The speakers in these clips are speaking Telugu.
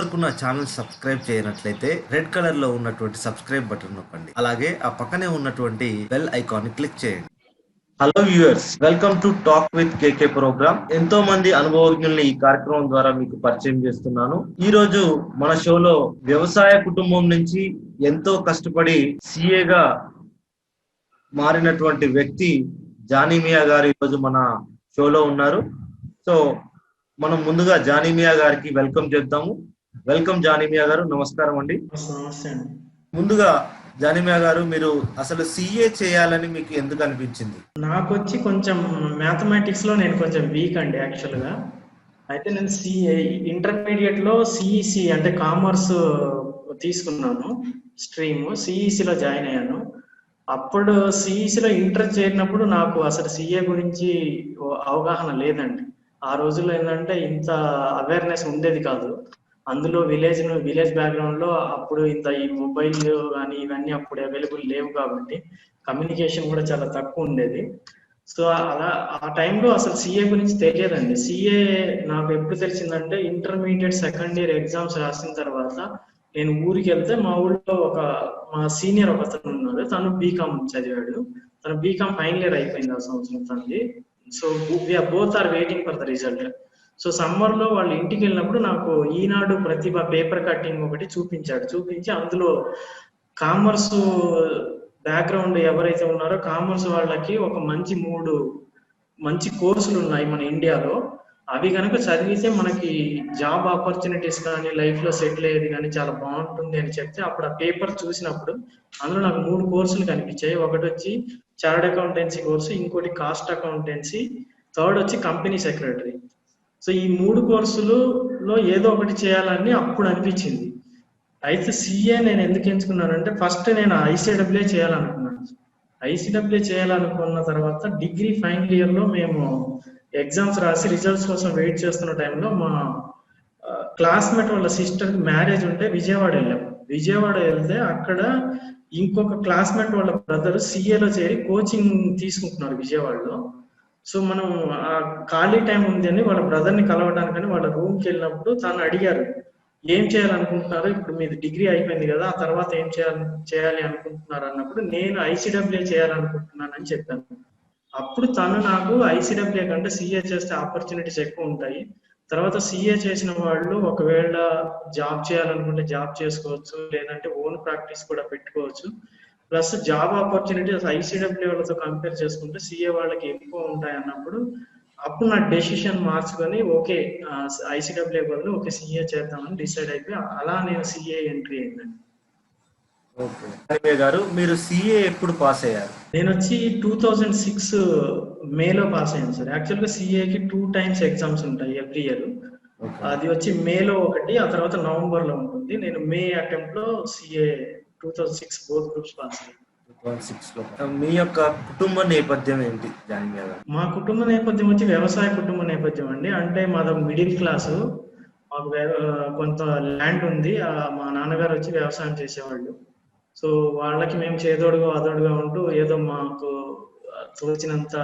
ఇంతవరకు నా ఛానల్ సబ్స్క్రైబ్ చేయనట్లయితే రెడ్ కలర్ లో ఉన్నటువంటి సబ్స్క్రైబ్ బటన్ నొక్కండి. అలాగే ఆ పక్కనే ఉన్నటువంటి బెల్ ఐకాన్ ని క్లిక్ చేయండి. Hello viewers, welcome to talk with KK programme. ఎంతో మంది అనుభవజ్ఞుల్ని ఈ కార్యక్రమం ద్వారా మీకు పరిచయం చేస్తున్నాను. ఈ రోజు మన షోలో వ్యవసాయ కుటుంబం నుంచి ఎంతో కష్టపడి సిఏగా మారినటువంటి వ్యక్తి జానీమియా గారు ఈరోజు మన షోలో ఉన్నారు. సో మనం ముందుగా జానీమియా గారికి వెల్కమ్ చేద్దాము. వెల్కమ్ జానీమియా గారు, నమస్కారం అండి. నమస్తే అండి. ముందుగా జానీమియా గారు, మీరు అసలు సిఏ చేయాలని మీకు ఎందుకు అనిపించింది? నాకు వచ్చి కొంచెం మ్యాథమెటిక్స్ లో నేను కొంచెం వీక్ అండి యాక్చువల్ గా. అయితే నేను ఇంటర్మీడియట్ లో సిఈసి అంటే కామర్స్ తీసుకున్నాను స్ట్రీమ్. సిఈసిలో జాయిన్ అయ్యాను. అప్పుడు సిఈసిలో ఇంటర్ చేరినప్పుడు నాకు అసలు సిఏ గురించి అవగాహన లేదండి. ఆ రోజుల్లో ఏంటంటే ఇంత అవేర్నెస్ ఉండేది కాదు. అందులో విలేజ్ బ్యాక్గ్రౌండ్ లో అప్పుడు ఇంత ఈ మొబైల్ కానీ ఇవన్నీ అప్పుడు అవైలబుల్ లేవు కాబట్టి కమ్యూనికేషన్ కూడా చాలా తక్కువ ఉండేది. సో అలా ఆ టైంలో అసలు సిఏ గురించి తెలియదండి. సిఏ నాకు ఎప్పుడు తెలిసిందంటే ఇంటర్మీడియట్ సెకండ్ ఇయర్ ఎగ్జామ్స్ రాసిన తర్వాత నేను ఊరికి వెళ్తే మా ఊళ్ళో మా సీనియర్ ఒక అతను ఉన్నాడు. తను బీకామ్ చదివాడు. తను బీకామ్ ఫైనల్ ఇయర్ అయిపోయింది ఆ సంవత్సరం తనది. So both are waiting for the result. So summer లో వాళ్ళు ఇంటికి వెళ్ళినప్పుడు నాకు ఈనాడు ప్రతిభ పేపర్ కట్టింగ్ ఒకటి చూపించి అందులో కామర్స్ బ్యాక్గ్రౌండ్ ఎవరైతే ఉన్నారో కామర్స్ వాళ్ళకి ఒక మంచి కోర్సులు ఉన్నాయి మన ఇండియాలో. అవి కనుక చదివితే మనకి జాబ్ ఆపర్చునిటీస్ కానీ లైఫ్ లో సెటిల్ అయ్యేది కానీ చాలా బాగుంటుంది అని చెప్తే అప్పుడు ఆ పేపర్ చూసినప్పుడు అందులో నాకు 3 కోర్సులు కనిపించాయి. ఒకటి వచ్చి చార్టర్డ్ అకౌంటెన్సీ కోర్సు, ఇంకోటి కాస్ట్ అకౌంటెన్సీ, థర్డ్ వచ్చి కంపెనీ సెక్రటరీ. సో ఈ 3 కోర్సులలో ఏదో ఒకటి చేయాలని అప్పుడు అనిపించింది. అయితే సిఏ నేను ఎందుకు ఎంచుకున్నానంటే ఫస్ట్ నేను ఐసీడబ్ల్యూఏ చేయాలనుకున్న తర్వాత డిగ్రీ ఫైనల్ ఇయర్ లో మేము ఎగ్జామ్స్ రాసి రిజల్ట్స్ కోసం వెయిట్ చేస్తున్న టైంలో మా క్లాస్మేట్ వాళ్ళ సిస్టర్ మ్యారేజ్ ఉంటే విజయవాడ వెళ్తే అక్కడ ఇంకొక క్లాస్మేట్ వాళ్ళ బ్రదర్ సిఏలో చేరి కోచింగ్ తీసుకుంటున్నారు విజయవాడలో. సో మనం ఆ ఖాళీ టైం ఉంది అని వాళ్ళ బ్రదర్ ని కలవడానికని వాళ్ళ రూమ్కి వెళ్ళినప్పుడు తను అడిగారు, ఏం చేయాలనుకుంటున్నారు, ఇప్పుడు మీది డిగ్రీ అయిపోయింది కదా, ఆ తర్వాత ఏం చేయాలి అనుకుంటున్నారు అన్నప్పుడు నేను ఐసీడబ్ల్యూఏ చేయాలనుకుంటున్నానని చెప్పాను. అప్పుడు తను నాకు ఐసీడబ్ల్యూఏ కంటే సిఏ చేస్తే ఆపర్చునిటీస్ ఎక్కువ ఉంటాయి, తర్వాత సిఏ చేసిన వాళ్ళు ఒకవేళ జాబ్ చేయాలనుకుంటే జాబ్ చేసుకోవచ్చు, లేదంటే ఓన్ ప్రాక్టీస్ కూడా పెట్టుకోవచ్చు, ప్లస్ జాబ్ ఆపర్చునిటీస్ ఐసీడబ్ల్యూఏ వాళ్ళతో కంపేర్ చేసుకుంటే సిఏ వాళ్ళకి ఎక్కువ ఉంటాయి అన్నప్పుడు అప్పుడు నా డెసిషన్ మార్చుకొని ఓకే ఐసీడబ్ల్యూఏ బదులు ఓకే సిఏ చేద్దామని డిసైడ్ అయిపోయి అలా నేను సిఏ ఎంట్రీ అయిందండి. ఓకే గారు, మీరు సిఏ ఎప్పుడు పాస్ అయ్యారు? నేను వచ్చి 2006 మేలో పాస్ అయ్యాను సార్. యాక్చువల్గా సిఏకి 2 times ఎగ్జామ్స్ ఉంటాయి ఎవ్రీ ఇయర్. అది వచ్చి మేలో ఒకటి, ఆ తర్వాత నవంబర్ లో ఉంటుంది. నేను మే అటెంప్ట్ లో సిఏ 2006 బోత్ గ్రూప్స్ పాస్ అయ్యాను. 2006 లో. మీ యొక్క కుటుంబ నేపథ్యం ఏంటి జానీమియా గారు? మా కుటుంబ నేపథ్యం వచ్చి వ్యవసాయ కుటుంబ నేపథ్యం అండి. అంటే మాది మిడిల్ క్లాసు. మాకు కొంత ల్యాండ్ ఉంది. మా నాన్నగారు వచ్చి వ్యవసాయం చేసేవాళ్ళు. సో వాళ్ళకి మేము చేదోడుగా అదోడుగా ఉంటూ ఏదో మాకు తోచినంత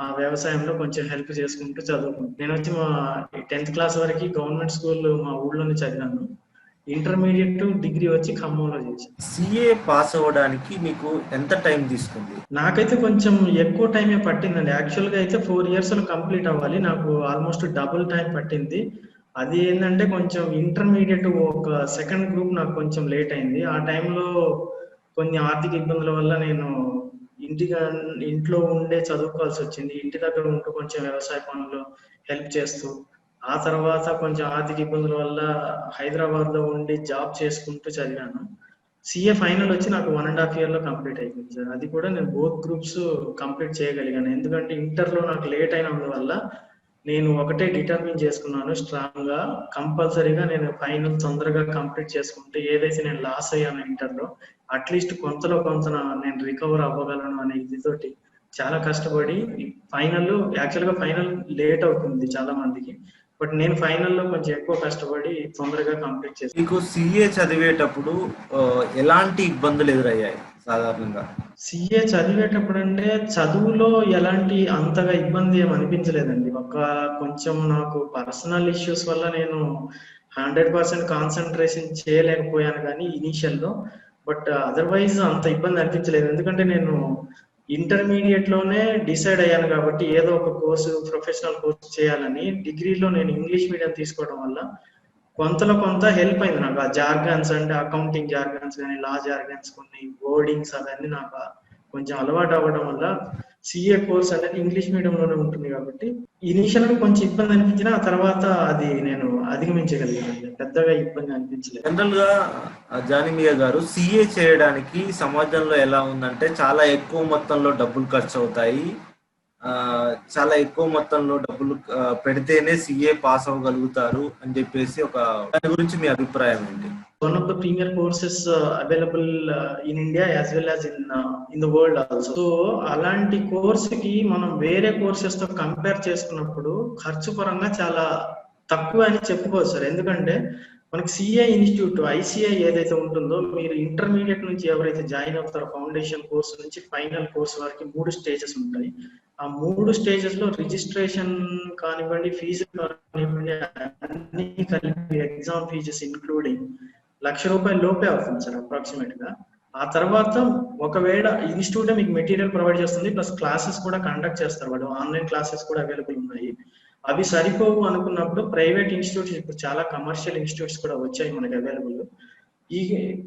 ఆ వ్యవసాయంలో కొంచెం హెల్ప్ చేసుకుంటూ చదువుకుంటాను. నేను వచ్చి మా 10th క్లాస్ వరకు గవర్నమెంట్ స్కూల్ మా ఊళ్ళోనే చదివాను. ఇంటర్మీడియట్ డిగ్రీ వచ్చి ఖమ్మంలో చేశాను. సిఏ పాస్ అవ్వడానికి మీకు ఎంత టైం తీసుకుంది? నాకైతే కొంచెం ఎక్కువ టైమే పట్టిందండి. యాక్చువల్గా అయితే 4 years లో కంప్లీట్ అవ్వాలి, నాకు ఆల్మోస్ట్ డబుల్ టైం పట్టింది. అది ఏంటంటే కొంచెం ఇంటర్మీడియట్ ఒక సెకండ్ గ్రూప్ నాకు కొంచెం లేట్ అయింది. ఆ టైంలో కొన్ని ఆర్థిక ఇబ్బందుల వల్ల నేను ఇంట్లో ఉండే చదువుకోవాల్సి వచ్చింది. ఇంటి దగ్గర ఉంటూ కొంచెం వ్యవసాయ పనులు హెల్ప్ చేస్తూ, ఆ తర్వాత కొంచెం ఆర్థిక ఇబ్బందుల వల్ల హైదరాబాద్ లో ఉండి జాబ్ చేసుకుంటూ చదివాను. సిఏ ఫైనల్ వచ్చి నాకు 1.5 year లో కంప్లీట్ అయిపోయింది సార్. అది కూడా నేను బోత్ గ్రూప్స్ కంప్లీట్ చేయగలిగాను. ఎందుకంటే ఇంటర్లో నాకు లేట్ అయినందువల్ల నేను ఒకటే డిటర్మిన్ చేసుకున్నాను స్ట్రాంగ్ గా, కంపల్సరీగా నేను ఫైనల్ తొందరగా కంప్లీట్ చేసుకుంటే ఏదైతే నేను లాస్ అయ్యాను ఇంటర్లో అట్లీస్ట్ కొంతలో కొంత నేను రికవర్ అవ్వగలను అనే ఇదితోటి చాలా కష్టపడి యాక్చువల్గా ఫైనల్ లేట్ అవుతుంది చాలా మందికి, బట్ నేను ఫైనల్లో కొంచెం ఎక్కువ కష్టపడి తొందరగా కంప్లీట్ చేశాను. మీకు సిఏ చదివేటప్పుడు ఎలాంటి ఇబ్బందులు ఎదురయ్యాయి సాధారణంగా? సిఏ చదివేటప్పుడు అంటే చదువులో ఎలాంటి అంతగా ఇబ్బంది ఏమి అనిపించలేదండి. కొంచెం నాకు పర్సనల్ ఇష్యూస్ వల్ల నేను 100% కాన్సన్ట్రేషన్ చేయలేకపోయాను కానీ ఇనీషియల్లో. బట్ అదర్వైజ్ అంత ఇబ్బంది అనిపించలేదు. ఎందుకంటే నేను ఇంటర్మీడియట్ లోనే డిసైడ్ అయ్యాను కాబట్టి ఏదో ఒక కోర్సు, ప్రొఫెషనల్ కోర్స్ చేయాలని. డిగ్రీలో నేను ఇంగ్లీష్ మీడియం తీసుకోవడం వల్ల కొంతలో కొంత హెల్ప్ అయింది నాకు. ఆ జార్గన్స్ అంటే అకౌంటింగ్ జార్గన్స్ కానీ, లా జార్గన్స్, కొన్ని వర్డింగ్స్ అవన్నీ నాకు కొంచెం అలవాటు అవ్వడం వల్ల సిఏ కోర్స్ అనేది ఇంగ్లీష్ మీడియంలోనే ఉంటుంది కాబట్టి ఇనీషియల్ గా కొంచెం ఇబ్బంది అనిపించినా ఆ తర్వాత అది నేను అధిగమించగలిగాను. పెద్దగా ఇబ్బంది అనిపించలేదు. జనరల్ గా జానిమియా గారు, సిఏ చేయడానికి సమాజంలో ఎలా ఉందంటే చాలా ఎక్కువ మొత్తంలో డబ్బులు ఖర్చు అవుతాయి. చాలా ఎక్కువ మొత్తంలో డబ్బులు పెడితేనే సిఏ పాస్ అవ్వగలుగుతారు అని చెప్పేసి దాని గురించి మీ అభిప్రాయం ఏంటి? One of the premier courses available in India as well as in the world also. So అలాంటి కోర్సుకి మనం వేరే కోర్సెస్ తో కంపేర్ చేసుకున్నప్పుడు ఖర్చు పరంగా చాలా తక్కువ అని చెప్పుకోవచ్చు సార్. ఎందుకంటే మనకి సిఏ ఇన్స్టిట్యూట్, ఐసిఐ ఏదైతే ఉంటుందో, మీరు ఇంటర్మీడియట్ నుంచి ఎవరైతే జాయిన్ అవుతారో ఫౌండేషన్ కోర్స్ నుంచి ఫైనల్ కోర్స్ వరకు 3 స్టేజెస్ ఉంటాయి. ఆ 3 స్టేజెస్ లో రిజిస్ట్రేషన్ కానివ్వండి, ఫీజు కానివ్వండి, అన్ని కలిపి ఎగ్జామ్ ఫీజెస్ ఇంక్లూడింగ్ ₹1,00,000 లోపే అవుతుంది సార్ అప్రాక్సిమేట్ గా. ఆ తర్వాత ఒకవేళ ఇన్స్టిట్యూట్ మీకు మెటీరియల్ ప్రొవైడ్ చేస్తుంది, ప్లస్ క్లాసెస్ కూడా కండక్ట్ చేస్తారు వాళ్ళు. ఆన్లైన్ క్లాసెస్ కూడా అవైలబుల్ ఉన్నాయి. అవి సరిపోవు అనుకున్నప్పుడు ప్రైవేట్ ఇన్స్టిట్యూట్స్, ఇప్పుడు చాలా కమర్షియల్ ఇన్స్టిట్యూట్స్ కూడా వచ్చాయి మనకి అవైలబుల్. ఈ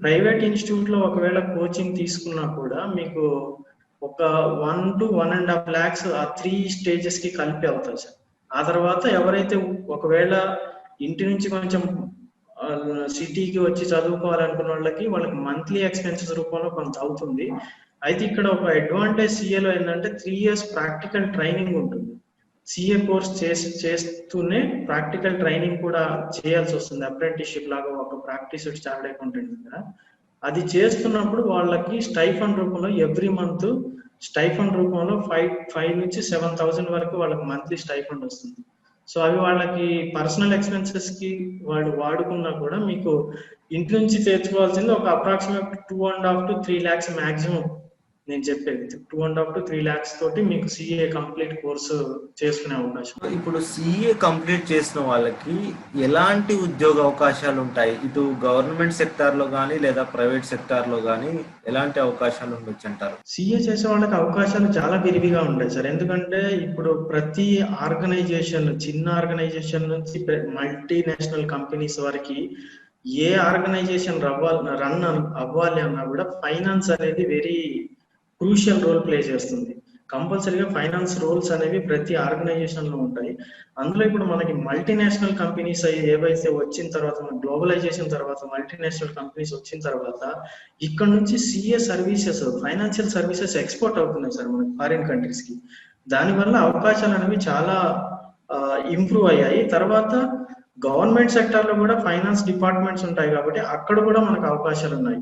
ప్రైవేట్ ఇన్స్టిట్యూట్ లో ఒకవేళ కోచింగ్ తీసుకున్నా కూడా మీకు ఒక 1 to 1.5 lakhs ఆ 3 స్టేజెస్ కి కలిపి అవుతుంది సార్. ఆ తర్వాత ఎవరైతే ఒకవేళ ఇంటి నుంచి కొంచెం సిటీకి వచ్చి చదువుకోవాలనుకున్న వాళ్ళకి మంత్లీ ఎక్స్పెన్సెస్ రూపంలో కొంత అవుతుంది. అయితే ఇక్కడ ఒక అడ్వాంటేజ్ సిఏలో ఏంటంటే 3 years ప్రాక్టికల్ ట్రైనింగ్ ఉంటుంది. సిఏ కోర్స్ చేస్తూనే ప్రాక్టికల్ ట్రైనింగ్ కూడా చేయాల్సి వస్తుంది. అప్రెంటిస్షిప్ లాగా ఒక ప్రాక్టీస్ చార్టర్డ్ అకౌంటెంట్ దగ్గర. అది చేస్తున్నప్పుడు వాళ్ళకి స్టైఫండ్ రూపంలో ఎవ్రీ మంత్ స్టైఫండ్ రూపంలో 5 నుంచి 7,000 వరకు వాళ్ళకి మంత్లీ స్టైఫండ్ వస్తుంది. సో అవి వాళ్ళకి పర్సనల్ ఎక్స్పెన్సెస్ కి వాళ్ళు వాడుకున్నా కూడా మీకు ఇంటి నుంచి తెచ్చుకోవాల్సింది ఒక అప్రాక్సిమేట్ 2.5 to 3 lakhs మాక్సిమం. నేను చెప్పేది 2.5 to 3 lakhs తోటి మీకు సిఏ కంప్లీట్ కోర్సు చేసుకునే అవకాశం. ఇప్పుడు సిఏ కంప్లీట్ చేసిన వాళ్ళకి ఎలాంటి ఉద్యోగ అవకాశాలు ఉంటాయి? ఇటు గవర్నమెంట్ సెక్టార్ లో కానీ లేదా ప్రైవేట్ సెక్టార్ లో కానీ ఎలాంటి అవకాశాలు ఉండొచ్చు అంటారు? సిఏ చేసే వాళ్ళకి అవకాశాలు చాలా విరివిగా ఉంటాయి సార్. ఎందుకంటే ఇప్పుడు ప్రతి ఆర్గనైజేషన్, చిన్న ఆర్గనైజేషన్ నుంచి మల్టీనేషనల్ కంపెనీస్ వరకు ఏ ఆర్గనైజేషన్ రన్ అవ్వాలి అన్నా కూడా ఫైనాన్స్ అనేది వెరీ క్రూషియల్ రోల్ ప్లే చేస్తుంది. కంపల్సరీగా ఫైనాన్స్ రోల్స్ అనేవి ప్రతి ఆర్గనైజేషన్ లో ఉంటాయి. అందులో ఇప్పుడు మనకి మల్టీనేషనల్ కంపెనీస్ ఏవైతే వచ్చిన తర్వాత, గ్లోబలైజేషన్ తర్వాత మల్టీనేషనల్ కంపెనీస్ వచ్చిన తర్వాత ఇక్కడ నుంచి CA services, financial services export అవుతున్నాయి సార్ మనకి ఫారిన్ కంట్రీస్ కి. దానివల్ల అవకాశాలు అనేవి చాలా ఇంప్రూవ్ అయ్యాయి. తర్వాత గవర్నమెంట్ సెక్టర్ లో కూడా ఫైనాన్స్ డిపార్ట్మెంట్స్ ఉంటాయి కాబట్టి అక్కడ కూడా మనకు అవకాశాలు ఉన్నాయి.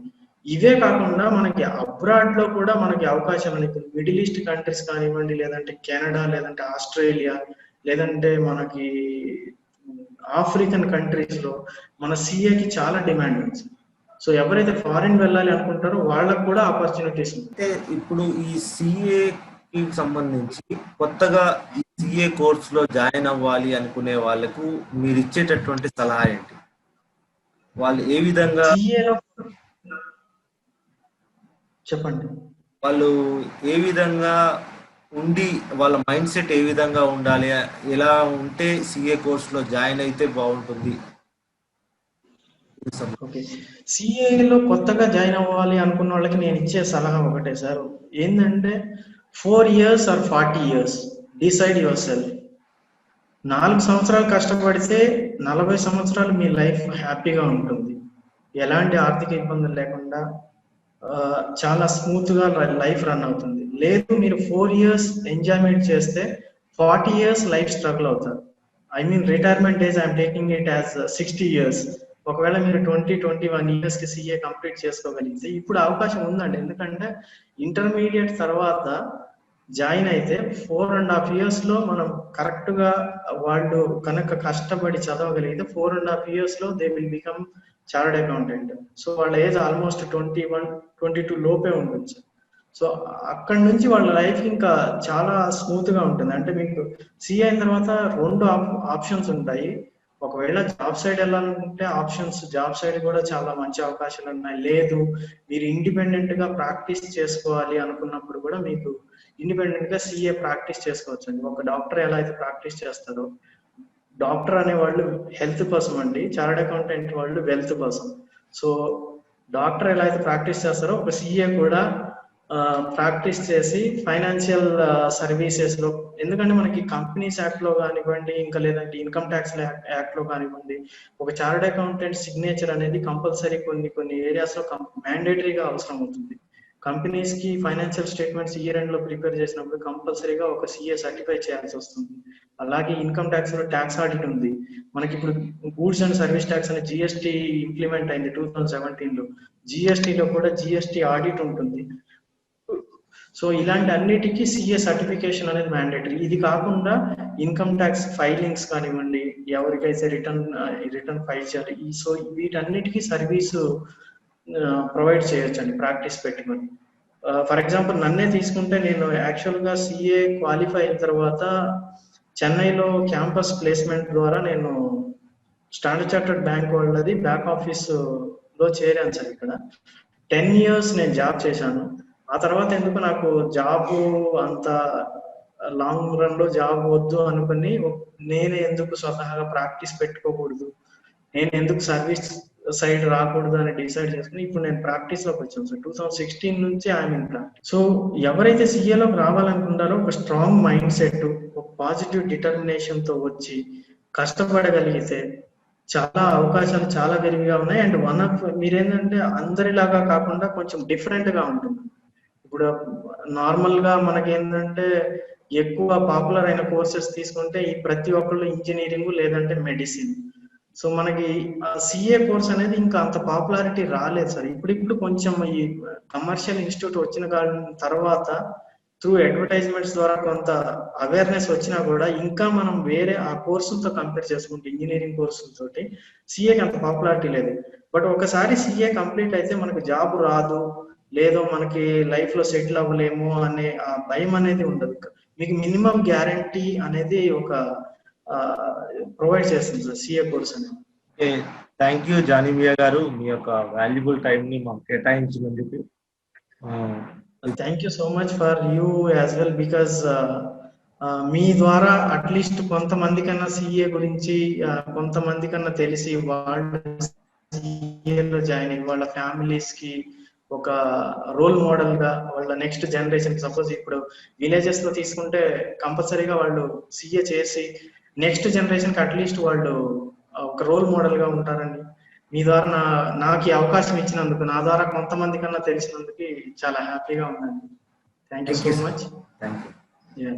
ఇవే కాకుండా మనకి అబ్రాడ్ లో కూడా మనకి అవకాశాలు ఉన్నాయి. మిడిల్ ఈస్ట్ కంట్రీస్ కానివ్వండి, లేదంటే కెనడా, లేదంటే ఆస్ట్రేలియా, లేదంటే మనకి ఆఫ్రికన్ కంట్రీస్ లో మన సిఏకి చాలా డిమాండ్ ఉంది. సో ఎవరైతే ఫారిన్ వెళ్ళాలి అనుకుంటారో వాళ్ళకు కూడా ఆపర్చునిటీస్ ఉంటాయి. అంటే ఇప్పుడు ఈ సిఏ కి సంబంధించి కొత్తగా ఈ సిఏ కోర్స్ లో జాయిన్ అవ్వాలి అనుకునే వాళ్ళకు మీరు ఇచ్చేటటువంటి సలహా ఏంటి? వాళ్ళు ఏ విధంగా సిఏలో చెప్పండి. వాళ్ళు ఏ విధంగా ఉండి, వాళ్ళ మైండ్ సెట్ ఏ విధంగా ఉండాలి, ఎలా ఉంటే సిఏ కోర్స్ లో జాయిన్ అయితే బాగుంటుంది? ఓకే, సిఏలో కొత్తగా జాయిన్ అవ్వాలి అనుకున్న వాళ్ళకి నేను ఇచ్చే సలహా ఒకటే సార్. ఏంటంటే 4 years or 40 years decide your self. 4 సంవత్సరాలు కష్టపడితే 40 సంవత్సరాలు మీ లైఫ్ హ్యాపీగా ఉంటుంది. ఎలాంటి ఆర్థిక ఇబ్బందులు లేకుండా చాలా స్మూత్ గా లైఫ్ రన్ అవుతుంది. లేదు మీరు 4 years ఎంజాయ్మెంట్ చేస్తే 40 years లైఫ్ స్ట్రగుల్ అవుతారు. I mean retirement age I'm taking it as 60 years. ఒకవేళ మీరు 20-21 years కి సిఏ కంప్లీట్ చేసుకోగలిగితే ఇప్పుడు అవకాశం ఉందండి. ఎందుకంటే ఇంటర్మీడియట్ తర్వాత జాయిన్ అయితే 4.5 years లో మనం కరెక్ట్ గా వాళ్ళు కనుక కష్టపడి చదవగలిగితే 4.5 years లో they will become chartered accountant. So వాళ్ళ ఏజ్ ఆల్మోస్ట్ 21-22 లోపే ఉంటుంది సార్. సో అక్కడ నుంచి వాళ్ళ లైఫ్ ఇంకా చాలా స్మూత్ గా ఉంటుంది. అంటే మీకు సిఏ అయిన తర్వాత 2 ఆప్షన్స్ ఉంటాయి. ఒకవేళ జాబ్ సైడ్ వెళ్ళాలనుకుంటే ఆప్షన్స్ జాబ్ సైడ్ కూడా చాలా మంచి అవకాశాలు ఉన్నాయి. లేదు మీరు ఇండిపెండెంట్ గా ప్రాక్టీస్ చేసుకోవాలి అనుకున్నప్పుడు కూడా మీకు ఇండిపెండెంట్ గా సిఏ ప్రాక్టీస్ చేసుకోవచ్చు అండి. ఒక డాక్టర్ ఎలా అయితే ప్రాక్టీస్ చేస్తారో, డాక్టర్ అనే వాళ్ళు హెల్త్ కోసం అండి, చార్టర్డ్ అకౌంటెంట్ వాళ్ళు వెల్త్ కోసం. సో డాక్టర్ ఎలా అయితే ప్రాక్టీస్ చేస్తారో ఒక సిఏ కూడా ప్రాక్టీస్ చేసి ఫైనాన్షియల్ సర్వీసెస్ లో, ఎందుకంటే మనకి కంపెనీస్ యాక్ట్ లో కానివ్వండి, ఇంకా లేదంటే ఇన్కమ్ ట్యాక్స్ యాక్ట్ లో కానివ్వండి, ఒక చార్టర్డ్ అకౌంటెంట్ సిగ్నేచర్ అనేది కంపల్సరీ కొన్ని ఏరియాస్ లో మ్యాండేటరీగా అవసరం అవుతుంది. కంపెనీస్ కి ఫైనాన్షియల్ స్టేట్మెంట్స్ ఇయర్ ఎండ్ లో ప్రిపేర్ చేసినప్పుడు కంపల్సరీగా ఒక సిఏ సర్టిఫై చేయాల్సి వస్తుంది. అలాగే ఇన్కమ్ ట్యాక్స్ లో ట్యాక్స్ ఆడిట్ ఉంది. మనకి ఇప్పుడు గూడ్స్ అండ్ సర్వీస్ ట్యాక్స్ అనే జిఎస్టీ ఇంప్లిమెంట్ అయింది 2017 లో. జిఎస్టీలో కూడా జిఎస్టీ ఆడిట్ ఉంటుంది. సో ఇలాంటి అన్నిటికీ సిఏ సర్టిఫికేషన్ అనేది మ్యాండేటరీ. ఇది కాకుండా ఇన్కమ్ ట్యాక్స్ ఫైలింగ్స్ కానివ్వండి, ఎవరికైతే రిటర్న్ ఫైల్ చేయాలి, సో వీటన్నిటికీ సర్వీసు ప్రొవైడ్ చేయొచ్చు అండి ప్రాక్టీస్ పెట్టుకొని. ఫర్ ఎగ్జాంపుల్ నన్నే తీసుకుంటే, నేను యాక్చువల్ గా సిఏ క్వాలిఫై అయిన తర్వాత చెన్నైలో క్యాంపస్ ప్లేస్మెంట్ ద్వారా నేను స్టాండర్డ్ చార్టర్డ్ బ్యాంక్ వాళ్ళది బ్యాక్ ఆఫీస్ లో చేరాను సార్. ఇక్కడ 10 years నేను జాబ్ చేశాను. ఆ తర్వాత ఎందుకు నాకు జాబ్ అంత లాంగ్ రన్ లో జాబ్ వద్దు అనుకుని, నేనే ఎందుకు స్వతహాగా ప్రాక్టీస్ పెట్టుకోకూడదు, నేను ఎందుకు సర్వీస్ సైడ్ రాకూడదు అని డిసైడ్ చేసుకుని ఇప్పుడు నేను ప్రాక్టీస్ లోకి వచ్చాను సార్. 2016 నుంచి ఐఎమ్ ఇన్ ప్రాక్టీస్. సో ఎవరైతే సిఏలోకి రావాలనుకుంటారో ఒక స్ట్రాంగ్ మైండ్ సెట్, ఒక పాజిటివ్ డిటర్మినేషన్ తో వచ్చి కష్టపడగలిగితే చాలా అవకాశాలు చాలా విరివిగా ఉన్నాయి. అండ్ వన్ ఆఫ్ మీరేంటంటే అందరిలాగా కాకుండా కొంచెం డిఫరెంట్ గా ఉంటుంది. ఇప్పుడు నార్మల్ గా మనకి ఏంటంటే ఎక్కువ పాపులర్ అయిన కోర్సెస్ తీసుకుంటే ఈ ప్రతి ఒక్కళ్ళు ఇంజనీరింగ్ లేదంటే మెడిసిన్. సో మనకి సిఏ కోర్స్ అనేది ఇంకా అంత పాపులారిటీ రాలేదు సార్. ఇప్పుడు కొంచెం ఈ కమర్షియల్ ఇన్స్టిట్యూట్ వచ్చిన తర్వాత త్రూ అడ్వర్టైజ్మెంట్స్ ద్వారా కొంత అవేర్నెస్ వచ్చినా కూడా ఇంకా మనం వేరే ఆ కోర్సులతో కంపేర్ చేసుకుంటే ఇంజనీరింగ్ కోర్సులతోటి సిఏకి అంత పాపులారిటీ లేదు. బట్ ఒకసారి సిఏ కంప్లీట్ అయితే మనకు జాబ్ రాదు, లేదో మనకి లైఫ్ లో సెటిల్ అవ్వలేము అనే ఆ భయం అనేది ఉండదు. మీకు మినిమం గ్యారంటీ అనేది ఒక ప్రొవైడ్ చేస్తుంది సార్ సిఏ కోర్స్ అనేది. థ్యాంక్ యూ జానిమియా గారు, మీ యొక్క వాల్యుబుల్ టైం ని మాకు కేటాయించినందుకు. Thank you so much for you as well, because మీ ద్వారా అట్లీస్ట్ కొంతమంది కన్నా సిఏ గురించి కొంతమంది కన్నా తెలిసి వాళ్ళు సిఏలో జాయిన్ అయ్యి వాళ్ళ ఫ్యామిలీస్ కి ఒక రోల్ మోడల్ గా వాళ్ళ నెక్స్ట్ జనరేషన్, సపోజ్ ఇప్పుడు విలేజెస్ లో తీసుకుంటే కంపల్సరీగా వాళ్ళు సిఏ చేసి నెక్స్ట్ జనరేషన్ కి అట్లీస్ట్ వాళ్ళు ఒక రోల్ మోడల్ గా ఉంటారండి. మీ ద్వారా నాకు ఈ అవకాశం ఇచ్చినందుకు, నా ద్వారా కొంతమంది కన్నా తెలిసినందుకు చాలా హ్యాపీగా ఉందండి. Thank you so much. Thank you.